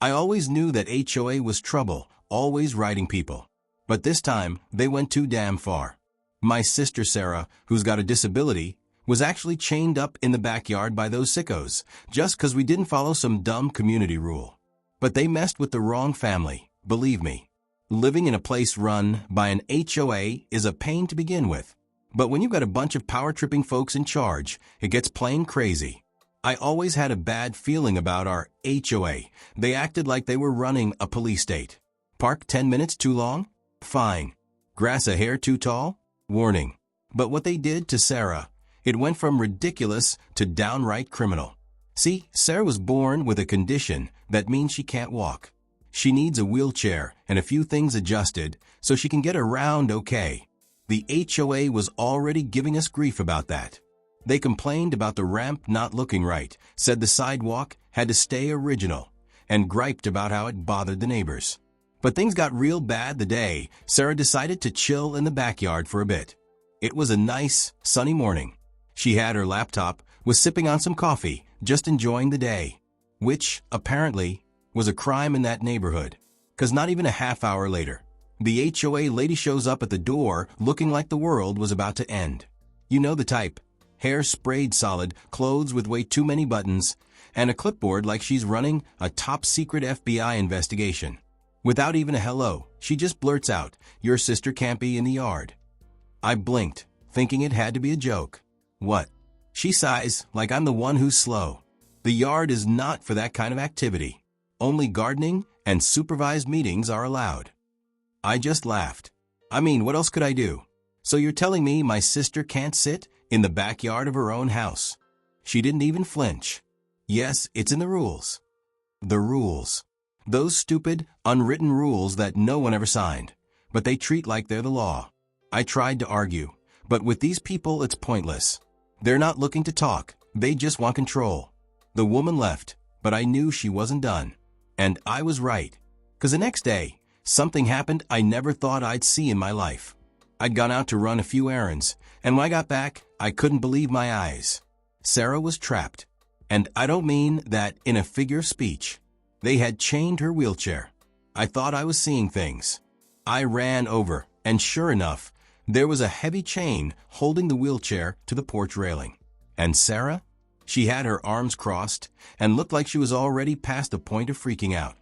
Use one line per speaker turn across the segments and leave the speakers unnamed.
I always knew that HOA was trouble, always writing people. But this time, they went too damn far. My sister Sarah, who's got a disability, was actually chained up in the backyard by those sickos, just 'cause we didn't follow some dumb community rule. But they messed with the wrong family, believe me. Living in a place run by an HOA is a pain to begin with. But when you've got a bunch of power-tripping folks in charge, it gets plain crazy. I always had a bad feeling about our HOA. They acted like they were running a police state. Park 10 minutes too long? Fine. Grass a hair too tall? Warning. But what they did to Sarah, it went from ridiculous to downright criminal. See, Sarah was born with a condition that means she can't walk. She needs a wheelchair and a few things adjusted so she can get around okay. The HOA was already giving us grief about that. They complained about the ramp not looking right, said the sidewalk had to stay original, and griped about how it bothered the neighbors. But things got real bad the day Sarah decided to chill in the backyard for a bit. It was a nice, sunny morning. She had her laptop, was sipping on some coffee, just enjoying the day. Which, apparently, was a crime in that neighborhood. 'Cause not even a half hour later, the HOA lady shows up at the door looking like the world was about to end. You know the type. Hair sprayed solid, clothes with way too many buttons, and a clipboard like she's running a top-secret FBI investigation. Without even a hello, she just blurts out, "Your sister can't be in the yard." I blinked, thinking it had to be a joke. What? She sighs like I'm the one who's slow. The yard is not for that kind of activity. Only gardening and supervised meetings are allowed. I just laughed. I mean, what else could I do? So you're telling me my sister can't sit in the backyard of her own house? She didn't even flinch. Yes, it's in the rules. The rules. Those stupid, unwritten rules that no one ever signed, but they treat like they're the law. I tried to argue, but with these people it's pointless. They're not looking to talk, they just want control. The woman left, but I knew she wasn't done. And I was right. 'Cause the next day, something happened I never thought I'd see in my life. I'd gone out to run a few errands, and when I got back, I couldn't believe my eyes. Sarah was trapped. And I don't mean that in a figure of speech. They had chained her wheelchair. I thought I was seeing things. I ran over, and sure enough, there was a heavy chain holding the wheelchair to the porch railing. And Sarah? She had her arms crossed and looked like she was already past the point of freaking out.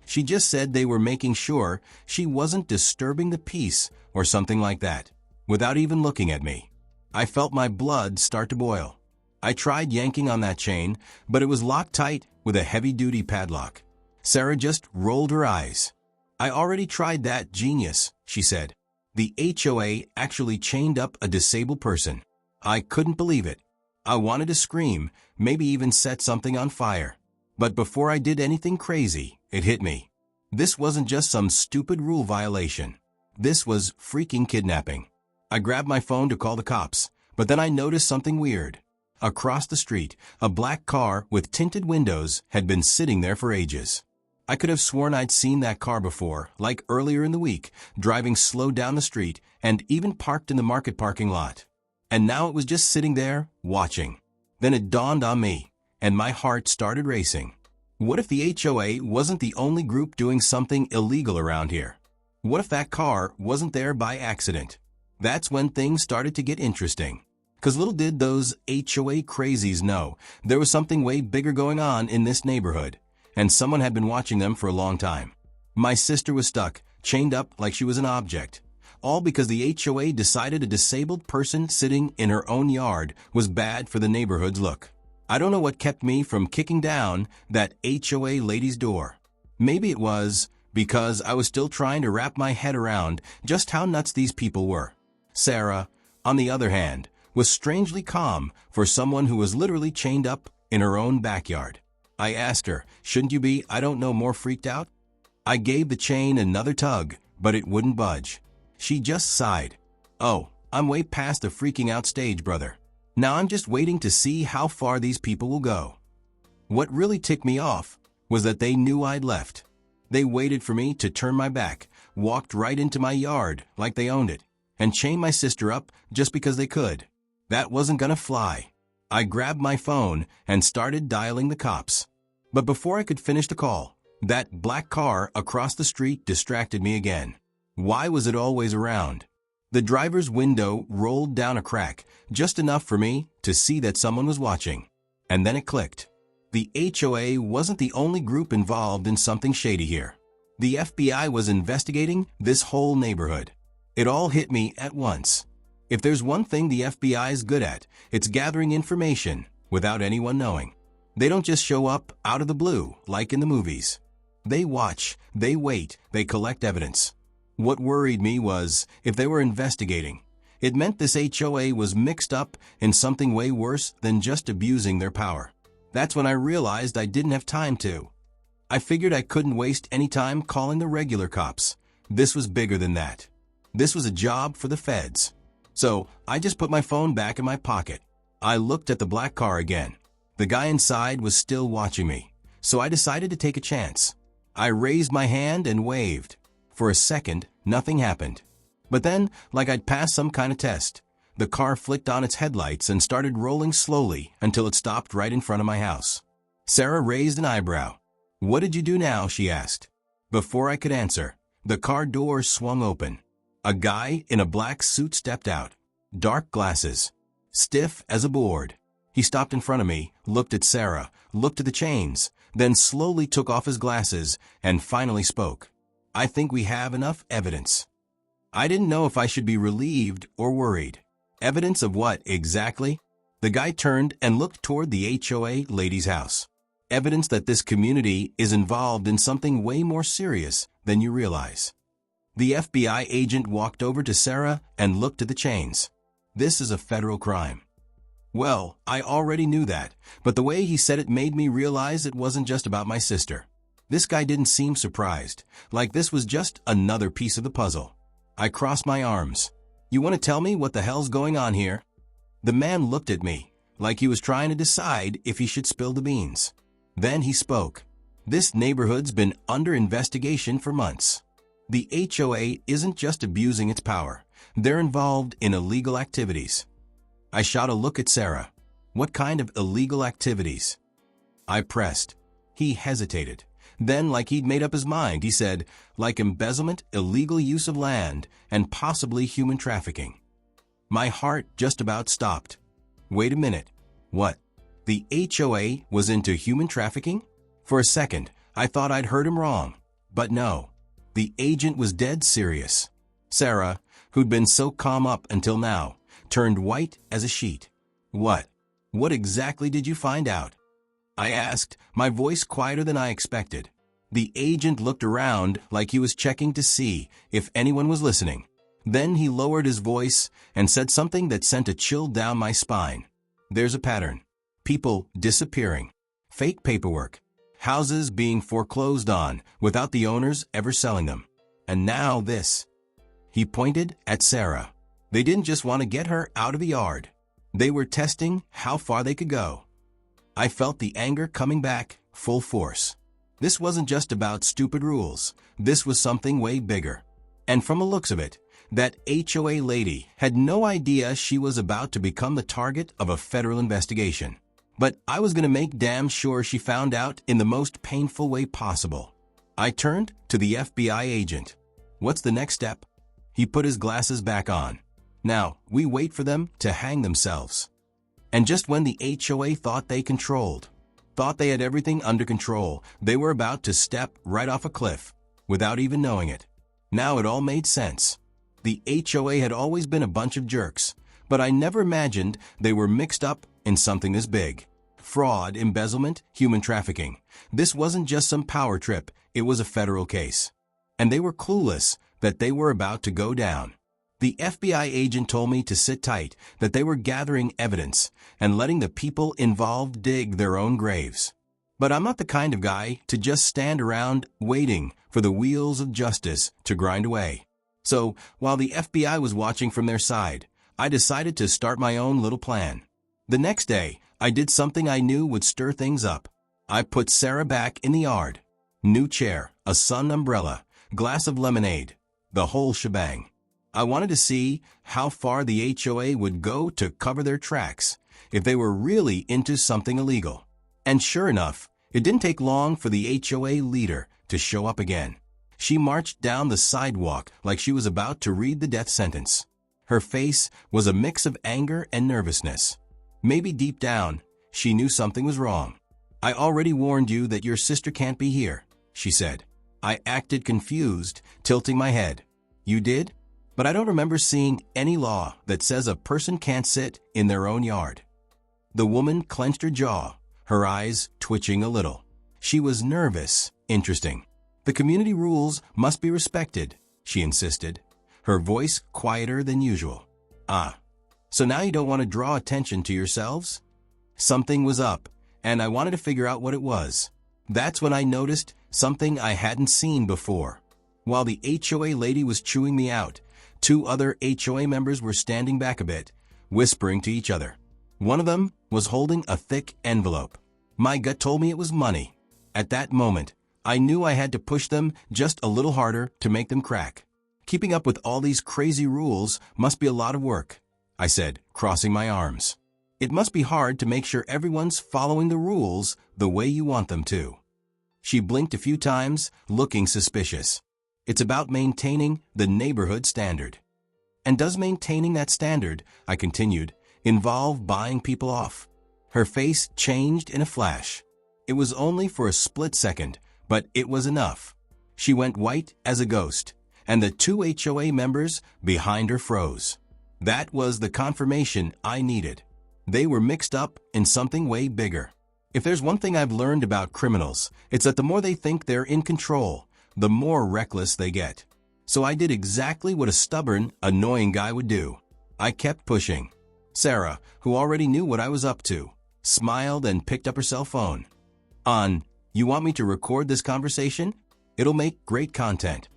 She just said they were making sure she wasn't disturbing the peace or something like that, without even looking at me. I felt my blood start to boil. I tried yanking on that chain, but it was locked tight with a heavy-duty padlock. Sarah just rolled her eyes. "I already tried that, genius," she said. The HOA actually chained up a disabled person. I couldn't believe it. I wanted to scream, maybe even set something on fire. But before I did anything crazy, it hit me. This wasn't just some stupid rule violation. This was freaking kidnapping. I grabbed my phone to call the cops, but then I noticed something weird. Across the street, a black car with tinted windows had been sitting there for ages. I could have sworn I'd seen that car before, like earlier in the week, driving slow down the street and even parked in the market parking lot. And now it was just sitting there, watching. Then it dawned on me, and my heart started racing. What if the HOA wasn't the only group doing something illegal around here? What if that car wasn't there by accident? That's when things started to get interesting. 'Cause little did those HOA crazies know there was something way bigger going on in this neighborhood, and someone had been watching them for a long time. My sister was stuck, chained up like she was an object, all because the HOA decided a disabled person sitting in her own yard was bad for the neighborhood's look. I don't know what kept me from kicking down that HOA lady's door. Maybe it was because I was still trying to wrap my head around just how nuts these people were. Sarah, on the other hand, was strangely calm for someone who was literally chained up in her own backyard. I asked her, "Shouldn't you be, I don't know, more freaked out?" I gave the chain another tug, but it wouldn't budge. She just sighed. "Oh, I'm way past the freaking out stage, brother. Now I'm just waiting to see how far these people will go." What really ticked me off was that they knew I'd left. They waited for me to turn my back, walked right into my yard like they owned it, and chained my sister up just because they could. That wasn't gonna fly. I grabbed my phone and started dialing the cops. But before I could finish the call, That black car across the street distracted me again. Why was it always around? The driver's window rolled down a crack, just enough for me to see that someone was watching. And then it clicked. The HOA wasn't the only group involved in something shady here. The FBI was investigating this whole neighborhood. It all hit me at once. If there's one thing the FBI is good at, it's gathering information without anyone knowing. They don't just show up out of the blue like in the movies. They watch, they wait, they collect evidence. What worried me was, if they were investigating, it meant this HOA was mixed up in something way worse than just abusing their power. That's when I realized I didn't have time to. I figured I couldn't waste any time calling the regular cops. This was bigger than that. This was a job for the feds. So I just put my phone back in my pocket. I looked at the black car again. The guy inside was still watching me, so I decided to take a chance. I raised my hand and waved. For a second, nothing happened. But then, like I'd passed some kind of test, the car flicked on its headlights and started rolling slowly until it stopped right in front of my house. Sarah raised an eyebrow. "What did you do now?" she asked. Before I could answer, the car door swung open. A guy in a black suit stepped out. Dark glasses. Stiff as a board. He stopped in front of me, looked at Sarah, looked at the chains, then slowly took off his glasses and finally spoke. "I think we have enough evidence." I didn't know if I should be relieved or worried. Evidence of what, exactly? The guy turned and looked toward the HOA lady's house. Evidence that this community is involved in something way more serious than you realize. The FBI agent walked over to Sarah and looked at the chains. "This is a federal crime." Well, I already knew that, but the way he said it made me realize it wasn't just about my sister. This guy didn't seem surprised, like this was just another piece of the puzzle. I crossed my arms. "You want to tell me what the hell's going on here?" The man looked at me, like he was trying to decide if he should spill the beans. Then he spoke. "This neighborhood's been under investigation for months. The HOA isn't just abusing its power. They're involved in illegal activities." I shot a look at Sarah. "What kind of illegal activities?" I pressed. He hesitated. Then, like he'd made up his mind, he said, "Like embezzlement, illegal use of land, and possibly human trafficking." My heart just about stopped. Wait a minute. What? The HOA was into human trafficking? For a second, I thought I'd heard him wrong. But no. The agent was dead serious. Sarah, who'd been so calm up until now, turned white as a sheet. "What? What exactly did you find out?" I asked, my voice quieter than I expected. The agent looked around like he was checking to see if anyone was listening. Then he lowered his voice and said something that sent a chill down my spine. "There's a pattern. People disappearing. Fake paperwork. Houses being foreclosed on without the owners ever selling them. And now this." He pointed at Sarah. They didn't just want to get her out of the yard. They were testing how far they could go. I felt the anger coming back, full force. This wasn't just about stupid rules. This was something way bigger. And from the looks of it, that HOA lady had no idea she was about to become the target of a federal investigation. But I was going to make damn sure she found out in the most painful way possible. I turned to the FBI agent. "What's the next step?" He put his glasses back on. "Now, we wait for them to hang themselves." And just when the HOA thought they had everything under control, they were about to step right off a cliff, without even knowing it. Now it all made sense. The HOA had always been a bunch of jerks, but I never imagined they were mixed up in something this big. Fraud, embezzlement, human trafficking. This wasn't just some power trip, it was a federal case. And they were clueless that they were about to go down. The FBI agent told me to sit tight, that they were gathering evidence and letting the people involved dig their own graves. But I'm not the kind of guy to just stand around waiting for the wheels of justice to grind away. So, while the FBI was watching from their side, I decided to start my own little plan. The next day, I did something I knew would stir things up. I put Sarah back in the yard. New chair, a sun umbrella, glass of lemonade, the whole shebang. I wanted to see how far the HOA would go to cover their tracks if they were really into something illegal. And sure enough, It didn't take long for the HOA leader to show up again. She marched down the sidewalk like she was about to read the death sentence. Her face was a mix of anger and nervousness. Maybe deep down, she knew something was wrong. "I already warned you that your sister can't be here," she said. I acted confused, tilting my head. "You did? But I don't remember seeing any law that says a person can't sit in their own yard." The woman clenched her jaw, her eyes twitching a little. She was nervous. Interesting. "The community rules must be respected," she insisted, her voice quieter than usual. "Ah, so now you don't want to draw attention to yourselves?" Something was up, and I wanted to figure out what it was. That's when I noticed something I hadn't seen before. While the HOA lady was chewing me out, 2 other HOA members were standing back a bit, whispering to each other. One of them was holding a thick envelope. My gut told me it was money. At that moment, I knew I had to push them just a little harder to make them crack. "Keeping up with all these crazy rules must be a lot of work," I said, crossing my arms. "It must be hard to make sure everyone's following the rules the way you want them to." She blinked a few times, looking suspicious. "It's about maintaining the neighborhood standard." "And does maintaining that standard," I continued, "involve buying people off?" Her face changed in a flash. It was only for a split second, but it was enough. She went white as a ghost, and the 2 HOA members behind her froze. That was the confirmation I needed. They were mixed up in something way bigger. If there's one thing I've learned about criminals, it's that the more they think they're in control, the more reckless they get. So I did exactly what a stubborn, annoying guy would do. I kept pushing. Sarah, who already knew what I was up to, smiled and picked up her cell phone. "You want me to record this conversation? It'll make great content."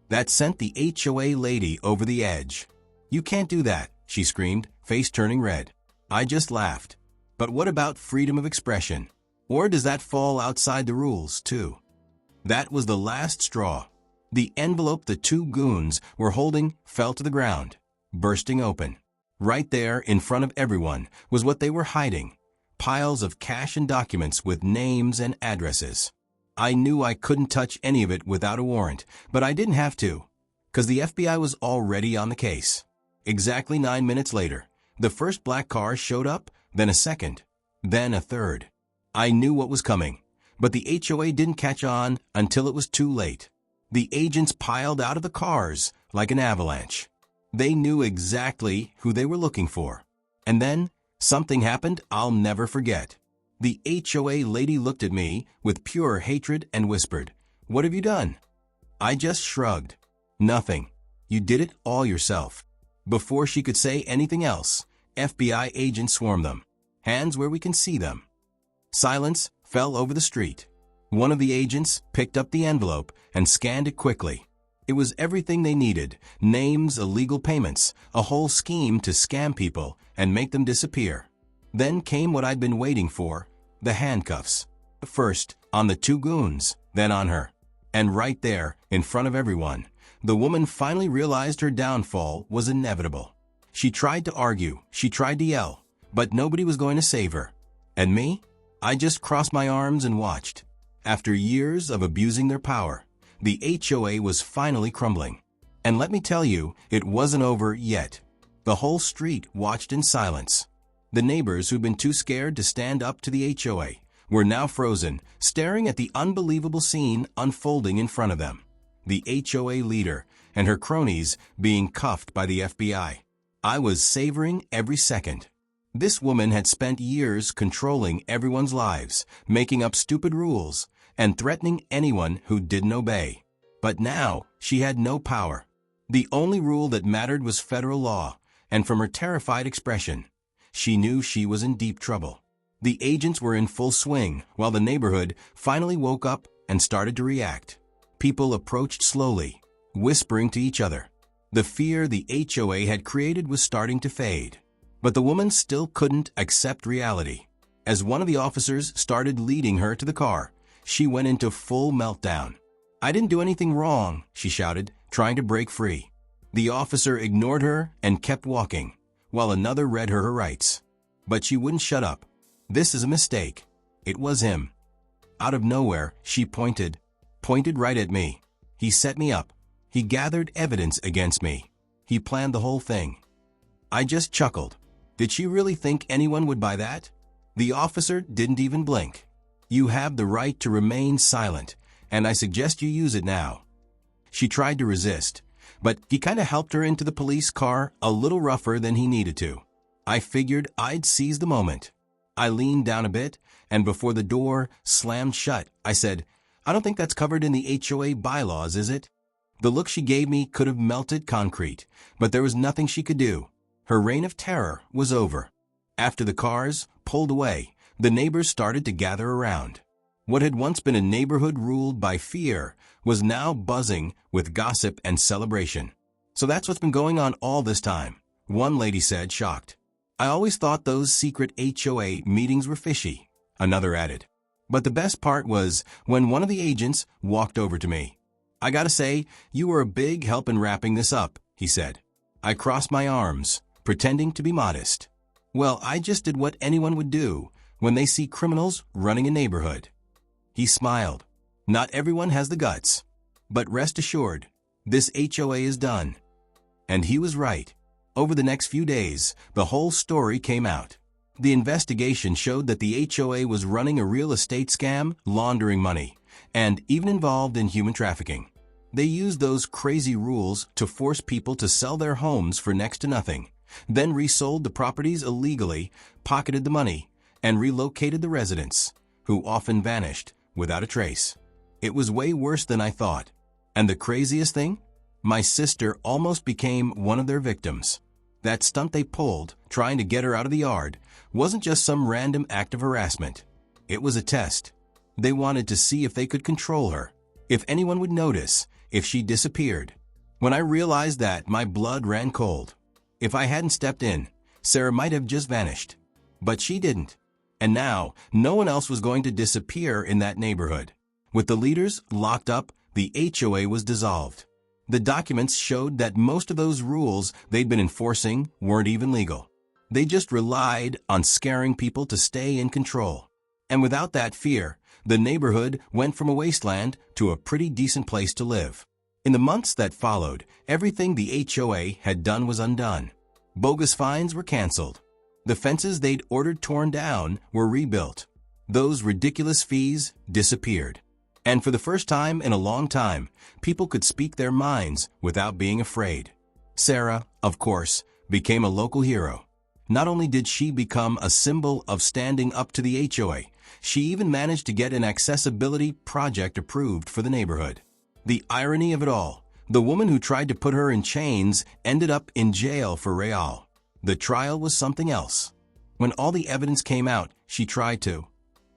That sent the HOA lady over the edge. "You can't do that," she screamed, face turning red. I just laughed. "But what about freedom of expression? Or does that fall outside the rules, too?" That was the last straw. The envelope the 2 goons were holding fell to the ground, bursting open. Right there, in front of everyone, was what they were hiding: piles of cash and documents with names and addresses. I knew I couldn't touch any of it without a warrant, but I didn't have to, because the FBI was already on the case. Exactly 9 minutes later, the first black car showed up, then a second, then a third. I knew what was coming, but the HOA didn't catch on until it was too late. The agents piled out of the cars like an avalanche. They knew exactly who they were looking for. And then, something happened I'll never forget. The HOA lady looked at me with pure hatred and whispered, "What have you done?" I just shrugged. "Nothing. You did it all yourself." Before she could say anything else, FBI agents swarmed them. "Hands where we can see them." Silence fell over the street. One of the agents picked up the envelope and scanned it quickly. It was everything they needed: names, illegal payments, a whole scheme to scam people and make them disappear. Then came what I'd been waiting for: the handcuffs. First on the 2 goons, then on her. And right there, in front of everyone, the woman finally realized her downfall was inevitable. She tried to argue, she tried to yell, but nobody was going to save her. And me? I just crossed my arms and watched. After years of abusing their power, the HOA was finally crumbling. And let me tell you, it wasn't over yet. The whole street watched in silence. The neighbors who'd been too scared to stand up to the HOA were now frozen, staring at the unbelievable scene unfolding in front of them. The HOA leader and her cronies being cuffed by the FBI. I was savoring every second. This woman had spent years controlling everyone's lives, making up stupid rules, and threatening anyone who didn't obey. But now, she had no power. The only rule that mattered was federal law, and from her terrified expression, she knew she was in deep trouble. The agents were in full swing, while the neighborhood finally woke up and started to react. People approached slowly, whispering to each other. The fear the HOA had created was starting to fade. But the woman still couldn't accept reality. As one of the officers started leading her to the car, she went into full meltdown. "I didn't do anything wrong," she shouted, trying to break free. The officer ignored her and kept walking, while another read her rights. But she wouldn't shut up. "This is a mistake. It was him." Out of nowhere, she pointed right at me. He set me up. He gathered evidence against me. He planned the whole thing. I just chuckled. Did she really think anyone would buy that? The officer didn't even blink. You have the right to remain silent, and I suggest you use it now. She tried to resist, but he kind of helped her into the police car a little rougher than he needed to. I figured I'd seize the moment. I leaned down a bit, and before the door slammed shut, I said, "I don't think that's covered in the HOA bylaws, is it?" The look she gave me could have melted concrete, but there was nothing she could do. Her reign of terror was over. After the cars pulled away, the neighbors started to gather around. What had once been a neighborhood ruled by fear was now buzzing with gossip and celebration. "So that's what's been going on all this time," one lady said, shocked. "I always thought those secret HOA meetings were fishy," another added. But the best part was when one of the agents walked over to me. "I gotta say, you were a big help in wrapping this up," he said. I crossed my arms, pretending to be modest. "Well, I just did what anyone would do when they see criminals running a neighborhood." He smiled. "Not everyone has the guts. But rest assured, this HOA is done." And he was right. Over the next few days, the whole story came out. The investigation showed that the HOA was running a real estate scam, laundering money, and even involved in human trafficking. They used those crazy rules to force people to sell their homes for next to nothing, then resold the properties illegally, pocketed the money, and relocated the residents, who often vanished without a trace. It was way worse than I thought. And the craziest thing? My sister almost became one of their victims. That stunt they pulled, trying to get her out of the yard, wasn't just some random act of harassment. It was a test. They wanted to see if they could control her, if anyone would notice, if she disappeared. When I realized that, my blood ran cold. If I hadn't stepped in, Sarah might have just vanished. But she didn't. And now, no one else was going to disappear in that neighborhood. With the leaders locked up, the HOA was dissolved. The documents showed that most of those rules they'd been enforcing weren't even legal. They just relied on scaring people to stay in control. And without that fear, the neighborhood went from a wasteland to a pretty decent place to live. In the months that followed, everything the HOA had done was undone. Bogus fines were canceled. The fences they'd ordered torn down were rebuilt. Those ridiculous fees disappeared. And for the first time in a long time, people could speak their minds without being afraid. Sarah, of course, became a local hero. Not only did she become a symbol of standing up to the HOA, she even managed to get an accessibility project approved for the neighborhood. The irony of it all, the woman who tried to put her in chains ended up in jail for real. The trial was something else. When all the evidence came out, she tried to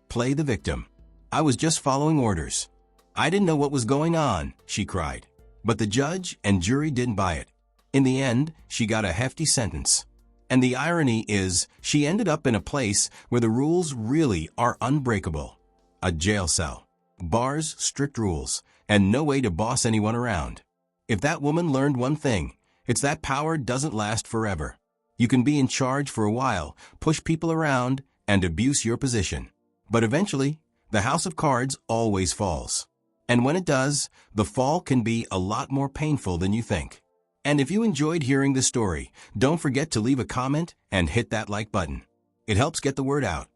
play the victim. "I was just following orders. I didn't know what was going on," she cried. But the judge and jury didn't buy it. In the end, she got a hefty sentence. And the irony is, she ended up in a place where the rules really are unbreakable. A jail cell. Bars, strict rules, and no way to boss anyone around. If that woman learned one thing, it's that power doesn't last forever. You can be in charge for a while, push people around, and abuse your position. But eventually, the house of cards always falls. And when it does, the fall can be a lot more painful than you think. And if you enjoyed hearing this story, don't forget to leave a comment and hit that like button. It helps get the word out.